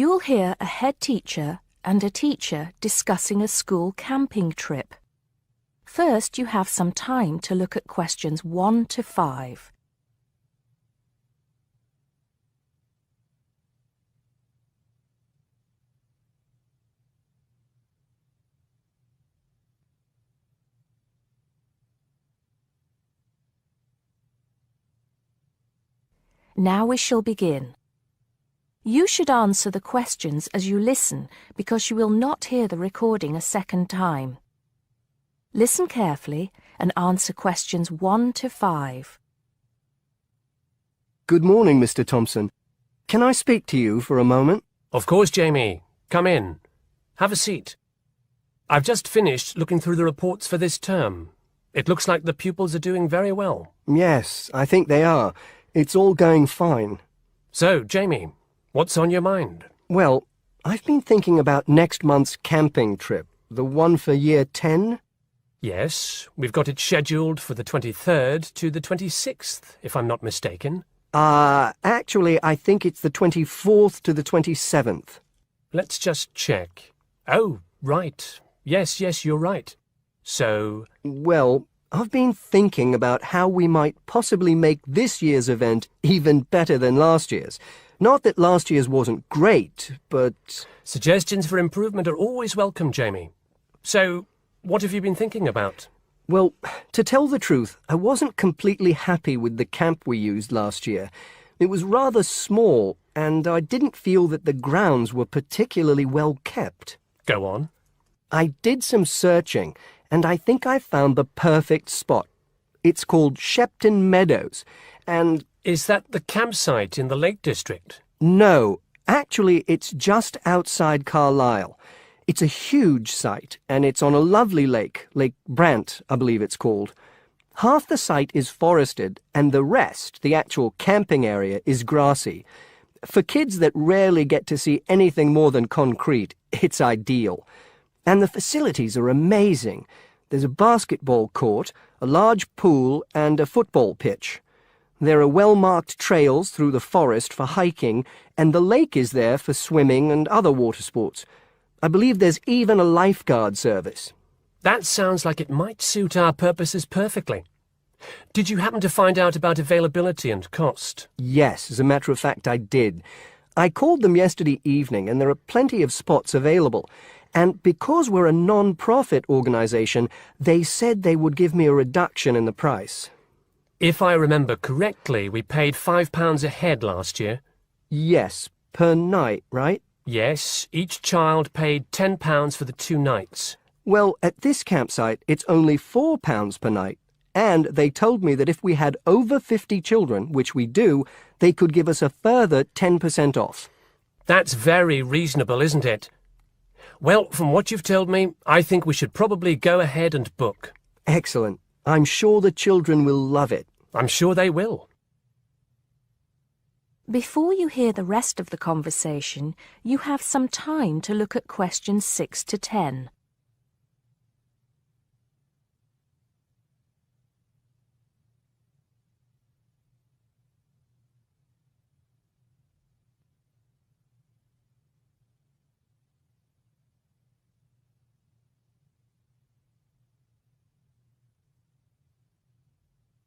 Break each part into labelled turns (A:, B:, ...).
A: You'll hear a head teacher and a teacher discussing a school camping trip. First, you have some time to look at questions 1 to 5. Now we shall begin. You should answer the questions as you listen because you will not hear the recording a second time. Listen carefully and answer questions 1 to 5.
B: Good morning, Mr. Thompson. Can I speak to you for a moment?
C: Of course, Jamie. Come in. Have a seat. I've just finished looking through the reports for this term. It looks like the pupils are doing very well.
B: Yes, I think they are. It's all going fine.
C: So, Jamie, what's on your mind?
B: Well, I've been thinking about next month's camping trip, the one for Year 10.
C: Yes, we've got it scheduled for the 23rd to the 26th, if I'm not mistaken.
B: Actually, I think it's the 24th to the 27th.
C: Let's just check. Oh, right. Yes, you're right. So...
B: Well, I've been thinking about how we might possibly make this year's event even better than last year's. Not that last year's wasn't great, but...
C: Suggestions for improvement are always welcome, Jamie. So, what have you been thinking about?
B: Well, to tell the truth, I wasn't completely happy with the camp we used last year. It was rather small, and I didn't feel that the grounds were particularly well kept.
C: Go on.
B: I did some searching, and I think I found the perfect spot. It's called Shepton Meadows, and...
C: Is that the campsite in the Lake District?
B: No, actually it's just outside Carlisle. It's a huge site, and it's on a lovely lake, Lake Brant, I believe it's called. Half the site is forested, and the rest, the actual camping area, is grassy. For kids that rarely get to see anything more than concrete, it's ideal. And the facilities are amazing. There's a basketball court, a large pool, and a football pitch. There are well-marked trails through the forest for hiking, and the lake is there for swimming and other water sports. I believe there's even a lifeguard service.
C: That sounds like it might suit our purposes perfectly. Did you happen to find out about availability and cost?
B: Yes, as a matter of fact, I did. I called them yesterday evening, and there are plenty of spots available. And because we're a non-profit organisation, they said they would give me a reduction in the price.
C: If I remember correctly, we paid £5 a head last year.
B: Yes, per night, right?
C: Yes, each child paid £10 for the 2 nights.
B: Well, at this campsite, it's only £4 per night. And they told me that if we had over 50 children, which we do, they could give us a further 10% off.
C: That's very reasonable, isn't it? Well, from what you've told me, I think we should probably go ahead and book.
B: Excellent. I'm sure the children will love it.
C: I'm sure they will.
A: Before you hear the rest of the conversation, you have some time to look at questions 6 to 10.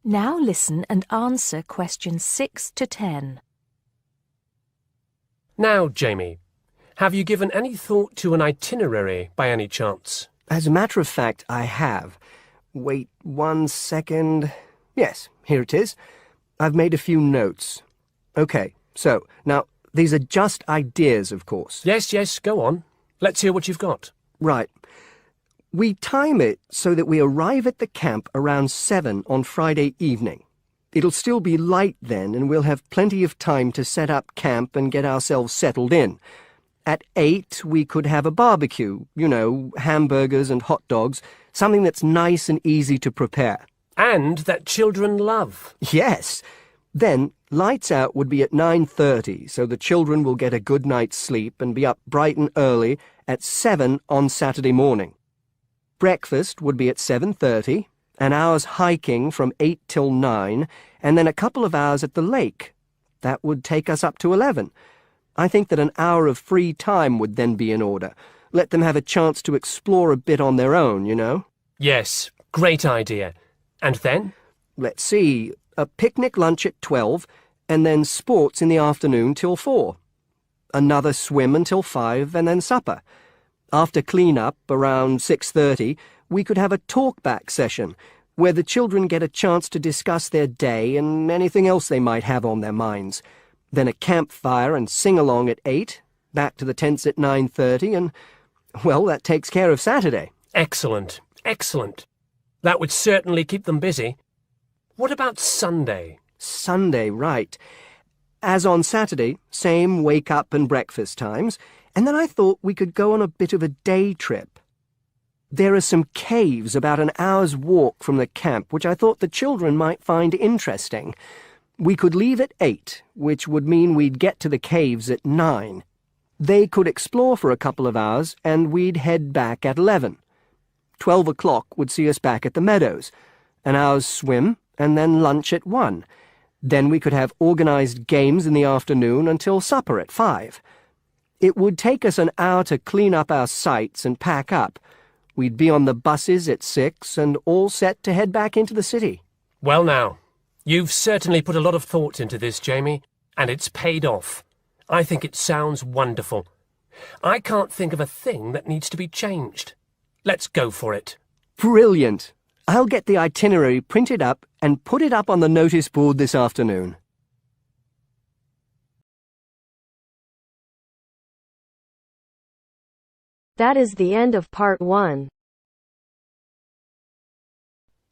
A: Now listen and answer questions 6 to 10.
C: Now, Jamie, have you given any thought to an itinerary by any chance?
B: As a matter of fact, I have. Wait 1 second. Yes, here it is. I've made a few notes. Okay, so, now, these are just ideas, of course.
C: Yes, go on. Let's hear what you've got.
B: Right. We time it so that we arrive at the camp around 7 on Friday evening. It'll still be light then, and we'll have plenty of time to set up camp and get ourselves settled in. At 8, we could have a barbecue, you know, hamburgers and hot dogs, something that's nice and easy to prepare.
C: And that children love.
B: Yes. Then, lights out would be at 9:30, so the children will get a good night's sleep and be up bright and early at 7 on Saturday morning. Breakfast would be at 7:30, an hour's hiking from 8 till 9, and then a couple of hours at the lake. That would take us up to 11. I think that an hour of free time would then be in order. Let them have a chance to explore a bit on their own, you know?
C: Yes, great idea. And then?
B: Let's see, a picnic lunch at 12, and then sports in the afternoon till 4. Another swim until 5, and then supper. After clean-up, around 6:30, we could have a talk-back session, where the children get a chance to discuss their day and anything else they might have on their minds. Then a campfire and sing-along at 8, back to the tents at 9:30, and, well, that takes care of Saturday.
C: Excellent, excellent. That would certainly keep them busy. What about Sunday?
B: Sunday, right. As on Saturday, same wake-up and breakfast times, and then I thought we could go on a bit of a day trip. There are some caves about an hour's walk from the camp, which I thought the children might find interesting. We could leave at 8, which would mean we'd get to the caves at 9. They could explore for a couple of hours, and we'd head back at 11. 12 o'clock would see us back at the meadows. An hour's swim, and then lunch at 1. Then we could have organised games in the afternoon until supper at 5. It would take us an hour to clean up our sites and pack up. We'd be on the buses at 6 and all set to head back into the city.
C: Well now, you've certainly put a lot of thought into this, Jamie, and it's paid off. I think it sounds wonderful. I can't think of a thing that needs to be changed. Let's go for it.
B: Brilliant! I'll get the itinerary printed up and put it up on the notice board this afternoon.
D: That is the end of part 1.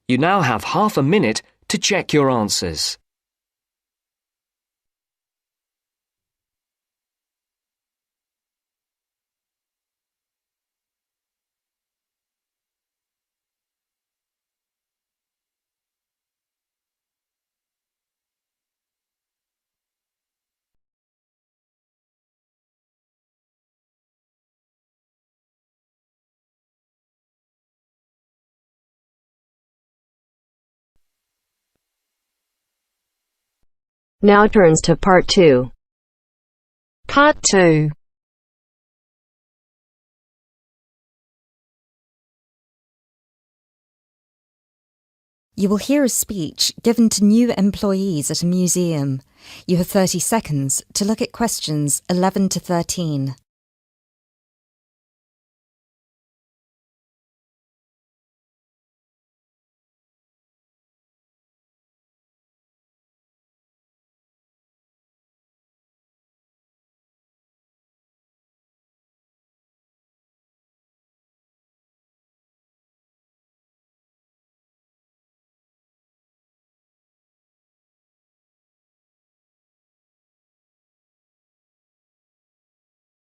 E: You now have half a minute to check your answers.
D: Now turns to part 2.
F: Part 2.
G: You will hear a speech given to new employees at a museum. You have 30 seconds to look at questions 11 to 13.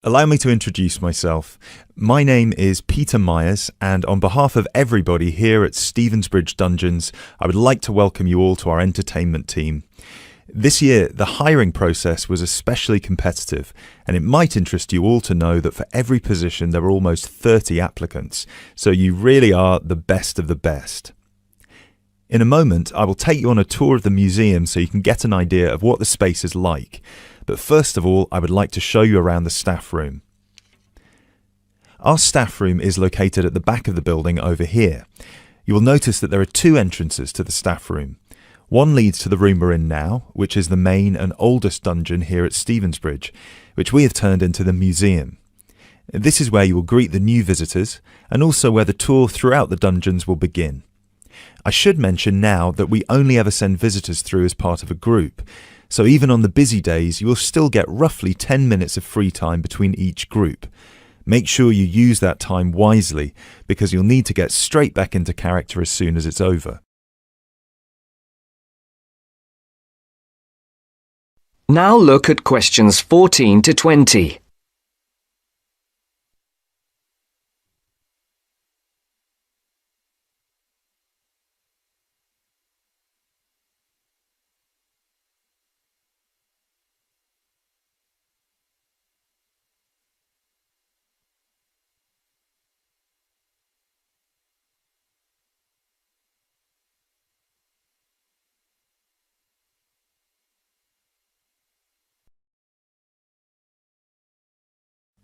H: Allow me to introduce myself. My name is Peter Myers, and on behalf of everybody here at Stevensbridge Dungeons, I would like to welcome you all to our entertainment team. This year, the hiring process was especially competitive, and it might interest you all to know that for every position there were almost 30 applicants, so you really are the best of the best. In a moment, I will take you on a tour of the museum so you can get an idea of what the space is like. But first of all, I would like to show you around the staff room. Our staff room is located at the back of the building over here. You will notice that there are two entrances to the staff room. One leads to the room we're in now, which is the main and oldest dungeon here at Stevensbridge, which we have turned into the museum. This is where you will greet the new visitors, and also where the tour throughout the dungeons will begin. I should mention now that we only ever send visitors through as part of a group, so even on the busy days you will still get roughly 10 minutes of free time between each group. Make sure you use that time wisely, because you'll need to get straight back into character as soon as it's over.
E: Now look at questions 14 to 20.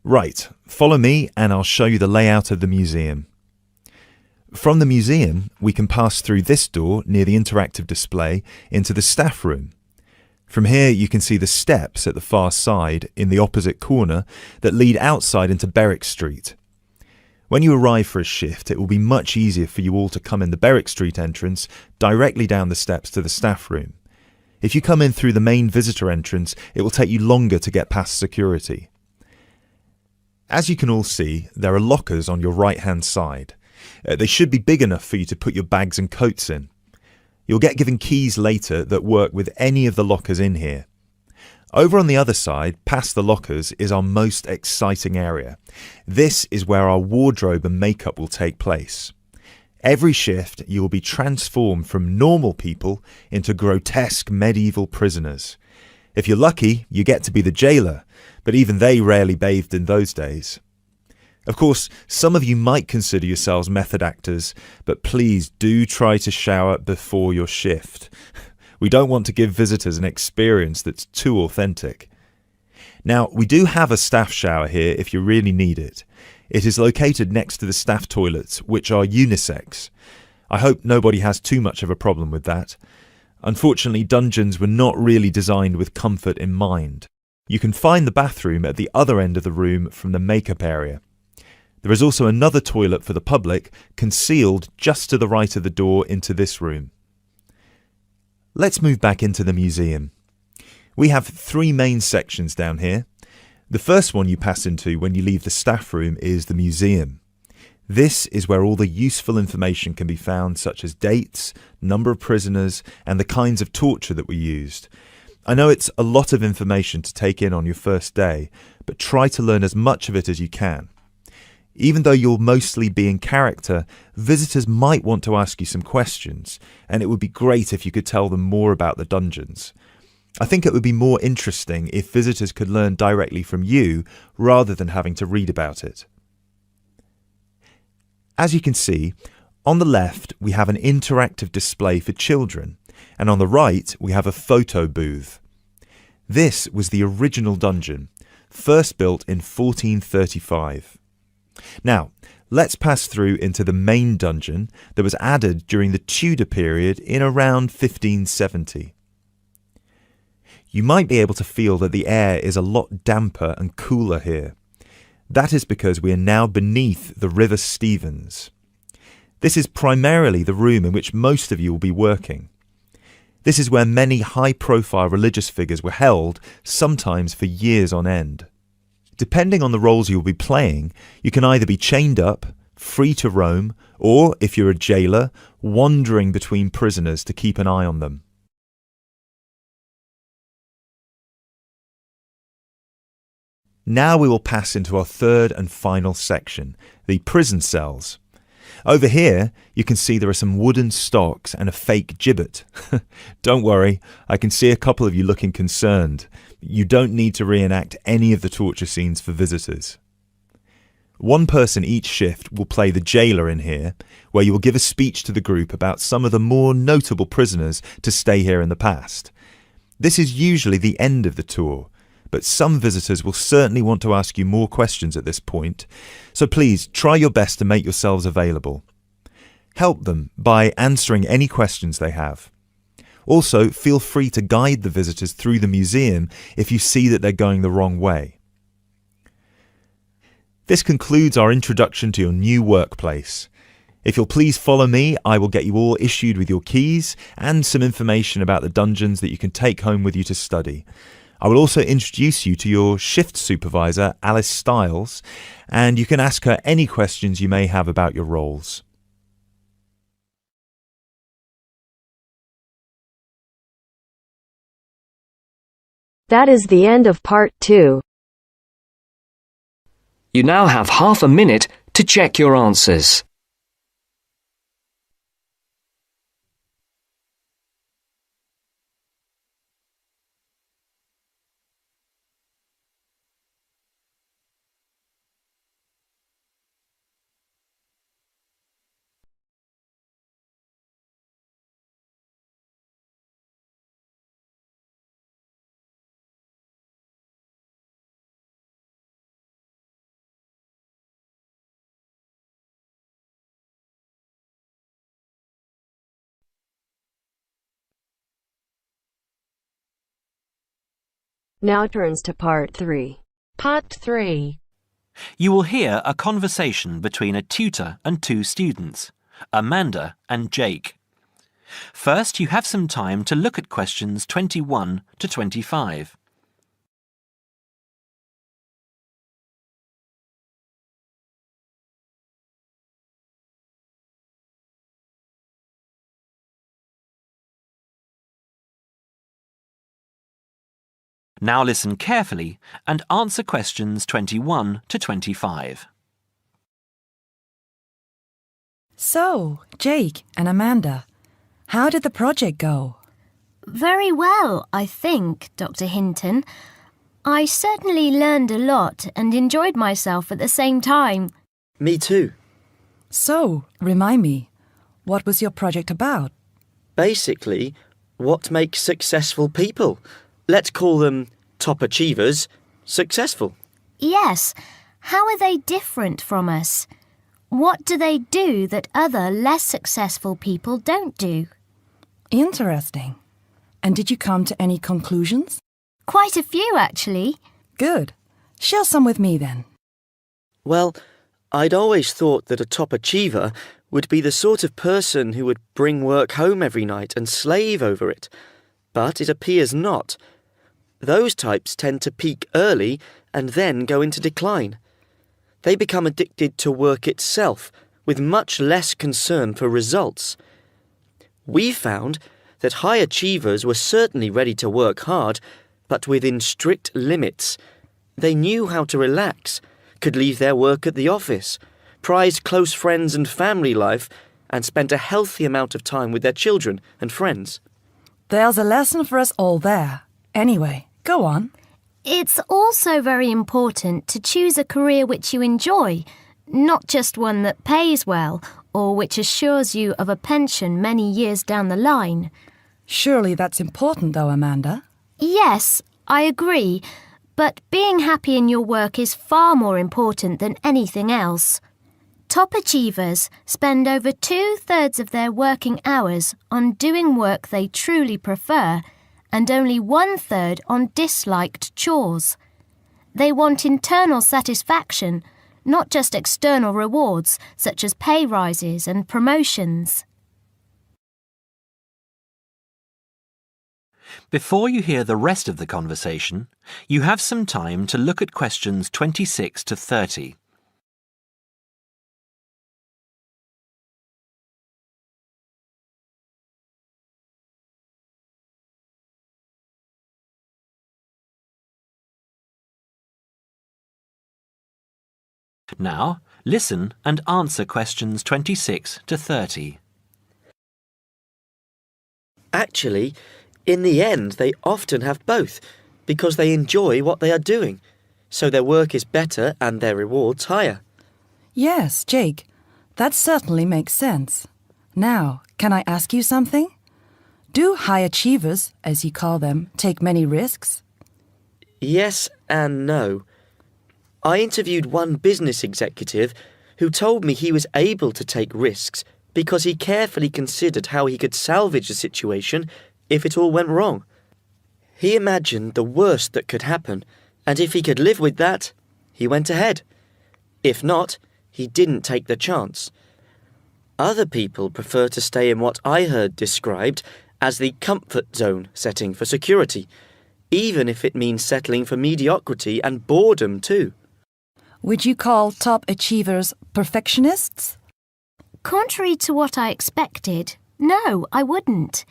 H: Right, follow me and I'll show you the layout of the museum. From the museum, we can pass through this door near the interactive display into the staff room. From here, you can see the steps at the far side in the opposite corner that lead outside into Berwick Street. When you arrive for a shift, it will be much easier for you all to come in the Berwick Street entrance directly down the steps to the staff room. If you come in through the main visitor entrance, it will take you longer to get past security. As you can all see, there are lockers on your right-hand side. They should be big enough for you to put your bags and coats in. You'll get given keys later that work with any of the lockers in here. Over on the other side, past the lockers, is our most exciting area. This is where our wardrobe and makeup will take place. Every shift, you will be transformed from normal people into grotesque medieval prisoners. If you're lucky, you get to be the jailer, but even they rarely bathed in those days. Of course, some of you might consider yourselves method actors, but please do try to shower before your shift. We don't want to give visitors an experience that's too authentic. Now, we do have a staff shower here if you really need it. It is located next to the staff toilets, which are unisex. I hope nobody has too much of a problem with that. Unfortunately, dungeons were not really designed with comfort in mind. You can find the bathroom at the other end of the room from the makeup area. There is also another toilet for the public, concealed just to the right of the door into this room. Let's move back into the museum. We have 3 main sections down here. The first one you pass into when you leave the staff room is the museum. This is where all the useful information can be found, such as dates, number of prisoners, and the kinds of torture that were used. I know it's a lot of information to take in on your first day, but try to learn as much of it as you can. Even though you'll mostly be in character, visitors might want to ask you some questions, and it would be great if you could tell them more about the dungeons. I think it would be more interesting if visitors could learn directly from you rather than having to read about it. As you can see, on the left we have an interactive display for children, and on the right we have a photo booth. This was the original dungeon, first built in 1435. Now, let's pass through into the main dungeon that was added during the Tudor period in around 1570. You might be able to feel that the air is a lot damper and cooler here. That is because we are now beneath the River Stevens. This is primarily the room in which most of you will be working. This is where many high-profile religious figures were held, sometimes for years on end. Depending on the roles you will be playing, you can either be chained up, free to roam, or, if you're a jailer, wandering between prisoners to keep an eye on them. Now we will pass into our third and final section, the prison cells. Over here, you can see there are some wooden stocks and a fake gibbet. Don't worry, I can see a couple of you looking concerned. You don't need to reenact any of the torture scenes for visitors. One person each shift will play the jailer in here, where you will give a speech to the group about some of the more notable prisoners to stay here in the past. This is usually the end of the tour, but some visitors will certainly want to ask you more questions at this point, so please try your best to make yourselves available. Help them by answering any questions they have. Also, feel free to guide the visitors through the museum if you see that they're going the wrong way. This concludes our introduction to your new workplace. If you'll please follow me, I will get you all issued with your keys and some information about the dungeons that you can take home with you to study. I will also introduce you to your shift supervisor, Alice Stiles, and you can ask her any questions you may have about your roles.
D: That is the end of part 2.
E: You now have half a minute to check your answers.
D: Now turns to part 3.
F: Part 3.
I: You will hear a conversation between a tutor and two students, Amanda and Jake. First, you have some time to look at questions 21 to 25. Now listen carefully and answer questions 21 to 25.
J: So, Jake and Amanda, how did the project go?
K: Very well, I think, Dr. Hinton. I certainly learned a lot and enjoyed myself at the same time.
L: Me too.
J: So, remind me, what was your project about?
L: Basically, what makes successful people? Let's call them top achievers successful.
K: Yes. How are they different from us? What do they do that other less successful people don't do?
J: Interesting. And did you come to any conclusions?
K: Quite a few, actually.
J: Good. Share some with me then.
L: Well, I'd always thought that a top achiever would be the sort of person who would bring work home every night and slave over it. But it appears not. Those types tend to peak early and then go into decline. They become addicted to work itself, with much less concern for results. We found that high achievers were certainly ready to work hard, but within strict limits. They knew how to relax, could leave their work at the office, prized close friends and family life, and spent a healthy amount of time with their children and friends.
J: There's a lesson for us all there. Anyway, go on.
K: It's also very important to choose a career which you enjoy, not just one that pays well or which assures you of a pension many years down the line.
J: Surely that's important though, Amanda.
K: Yes, I agree, but being happy in your work is far more important than anything else. Top achievers spend over 2/3 of their working hours on doing work they truly prefer and only 1/3 on disliked chores. They want internal satisfaction, not just external rewards such as pay rises and promotions.
I: Before you hear the rest of the conversation, you have some time to look at questions 26 to 30. Now, listen and answer questions 26 to 30.
L: Actually, in the end, they often have both, because they enjoy what they are doing, so their work is better and their rewards higher.
J: Yes, Jake, that certainly makes sense. Now, can I ask you something? Do high achievers, as you call them, take many risks?
L: Yes and no. I interviewed one business executive who told me he was able to take risks because he carefully considered how he could salvage the situation if it all went wrong. He imagined the worst that could happen, and if he could live with that, he went ahead. If not, he didn't take the chance. Other people prefer to stay in what I heard described as the comfort zone setting for security, even if it means settling for mediocrity and boredom too.
J: Would you call top achievers perfectionists?
K: Contrary to what I expected, no, I wouldn't.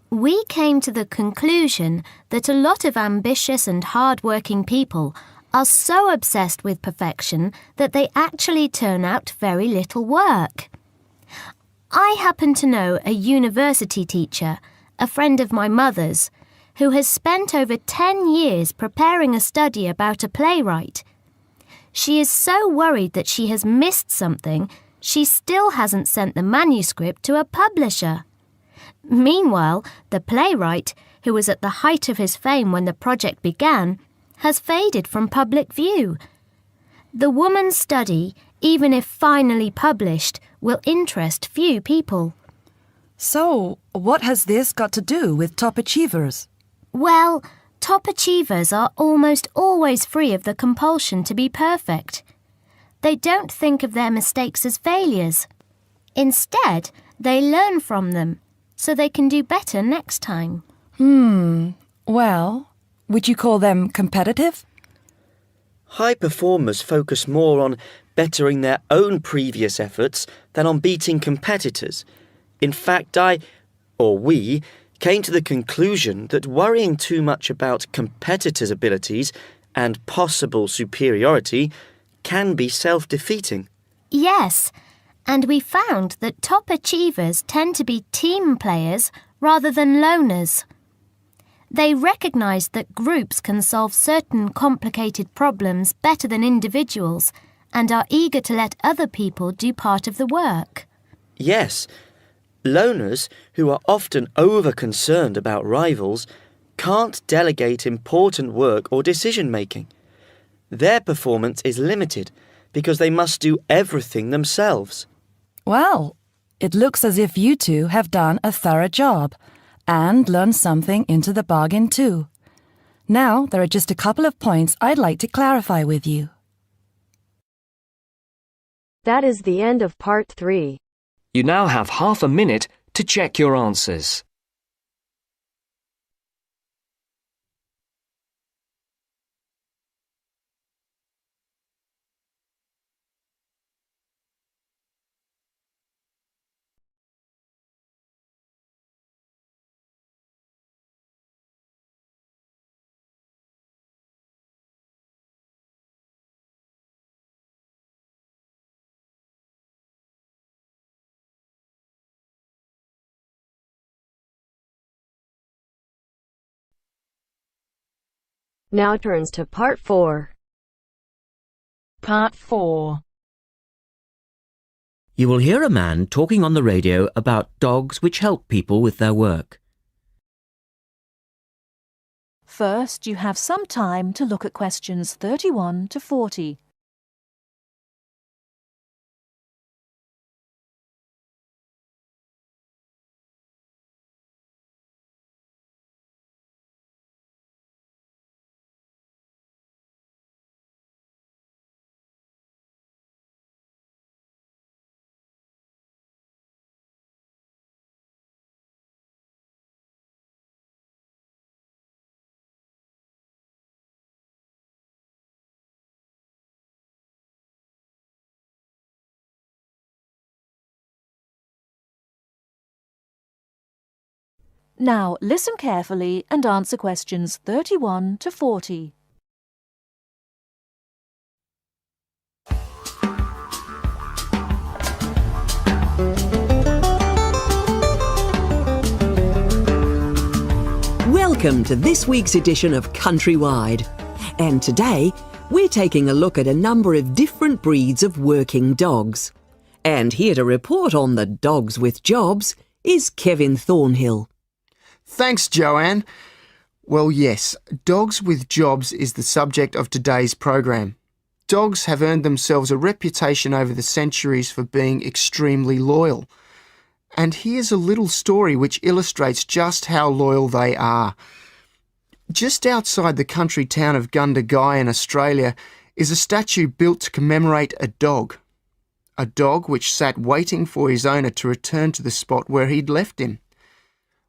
K: We came to the conclusion that a lot of ambitious and hard-working people are so obsessed with perfection that they actually turn out very little work. I happen to know a university teacher, a friend of my mother's, who has spent over 10 years preparing a study about a playwright. She is so worried that she has missed something, she still hasn't sent the manuscript to a publisher. Meanwhile, the playwright, who was at the height of his fame when the project began, has faded from public view. The woman's study, even if finally published, will interest few people.
J: So, what has this got to do with top achievers?
K: Well, Top achievers are almost always free of the compulsion to be perfect. They don't think of their mistakes as failures. Instead, they learn from them, so they can do better next time.
J: Well, would you call them competitive?
L: High performers focus more on bettering their own previous efforts than on beating competitors. In fact, we, came to the conclusion that worrying too much about competitors' abilities and possible superiority can be self-defeating.
K: Yes, and we found that top achievers tend to be team players rather than loners. They recognise that groups can solve certain complicated problems better than individuals and are eager to let other people do part of the work.
L: Yes, loners, who are often over-concerned about rivals, can't delegate important work or decision-making. Their performance is limited because they must do everything themselves.
J: Well, it looks as if you two have done a thorough job and learned something into the bargain too. Now, there are just a couple of points I'd like to clarify with you.
D: That is the end of part 3.
E: You now have half a minute to check your answers.
D: Now turns to part 4.
F: Part 4.
M: You will hear a man talking on the radio about dogs which help people with their work.
A: First, you have some time to look at questions 31 to 40. Now listen carefully and answer questions 31 to 40.
N: Welcome to this week's edition of Countrywide. And today, we're taking a look at a number of different breeds of working dogs. And here to report on the dogs with jobs is Kevin Thornhill.
O: Thanks, Joanne. Well, yes, dogs with jobs is the subject of today's program. Dogs have earned themselves a reputation over the centuries for being extremely loyal. And here's a little story which illustrates just how loyal they are. Just outside the country town of Gundagai in Australia is a statue built to commemorate a dog which sat waiting for his owner to return to the spot where he'd left him.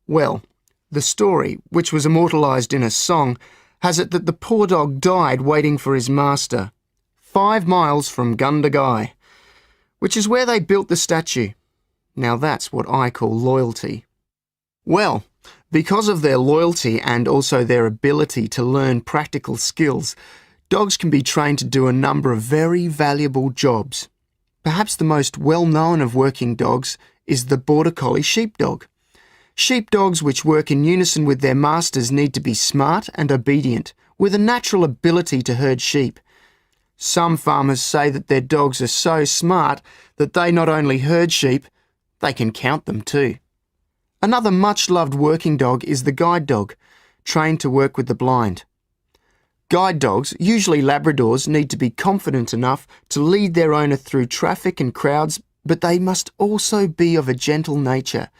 O: Well, the story, which was immortalised in a song, has it that the poor dog died waiting for his master, 5 miles from Gundagai, which is where they built the statue. Now that's what I call loyalty. Well, because of their loyalty and also their ability to learn practical skills, dogs can be trained to do a number of very valuable jobs. Perhaps the most well-known of working dogs is the Border Collie sheepdog. Sheepdogs which work in unison with their masters need to be smart and obedient, with a natural ability to herd sheep. Some farmers say that their dogs are so smart that they not only herd sheep, they can count them too. Another much-loved working dog is the guide dog, trained to work with the blind. Guide dogs, usually Labradors, need to be confident enough to lead their owner through traffic and crowds, but they must also be of a gentle nature.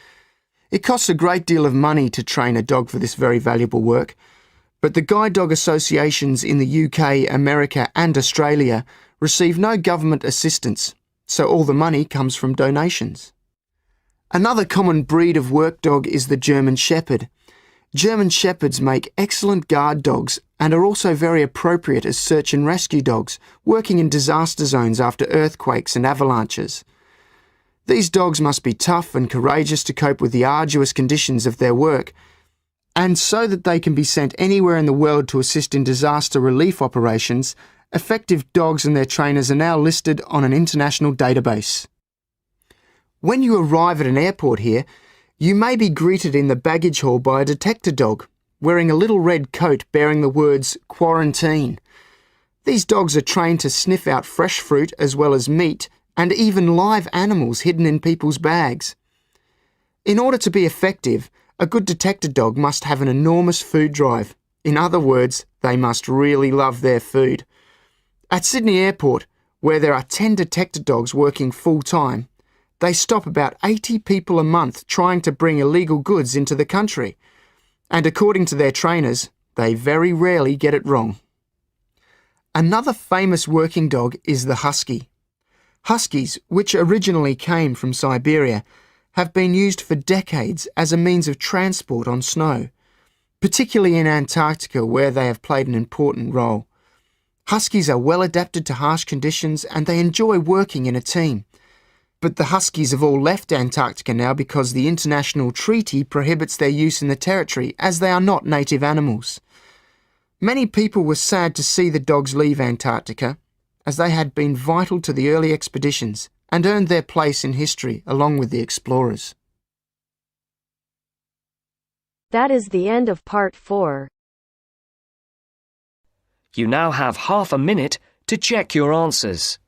O: It costs a great deal of money to train a dog for this very valuable work, But the guide dog associations in the UK, America and Australia receive no government assistance, so all the money comes from donations. Another common breed of work dog is the German Shepherd. German Shepherds make excellent guard dogs and are also very appropriate as search and rescue dogs, working in disaster zones after earthquakes and avalanches. These dogs must be tough and courageous to cope with the arduous conditions of their work, and so that they can be sent anywhere in the world to assist in disaster relief operations, effective dogs and their trainers are now listed on an international database. When you arrive at an airport here, you may be greeted in the baggage hall by a detector dog, wearing a little red coat bearing the words "Quarantine." These dogs are trained to sniff out fresh fruit as well as meat and even live animals hidden in people's bags. In order to be effective, a good detector dog must have an enormous food drive. In other words, they must really love their food. At Sydney Airport, where there are 10 detector dogs working full-time, they stop about 80 people a month trying to bring illegal goods into the country. And according to their trainers, they very rarely get it wrong. Another famous working dog is the husky. Huskies, which originally came from Siberia, have been used for decades as a means of transport on snow, particularly in Antarctica where they have played an important role. Huskies are well adapted to harsh conditions and they enjoy working in a team. But the huskies have all left Antarctica now because the international treaty prohibits their use in the territory as they are not native animals. Many people were sad to see the dogs leave Antarctica, as they had been vital to the early expeditions and earned their place in history along with the explorers.
D: That is the end of part 4.
E: You now have half a minute to check your answers.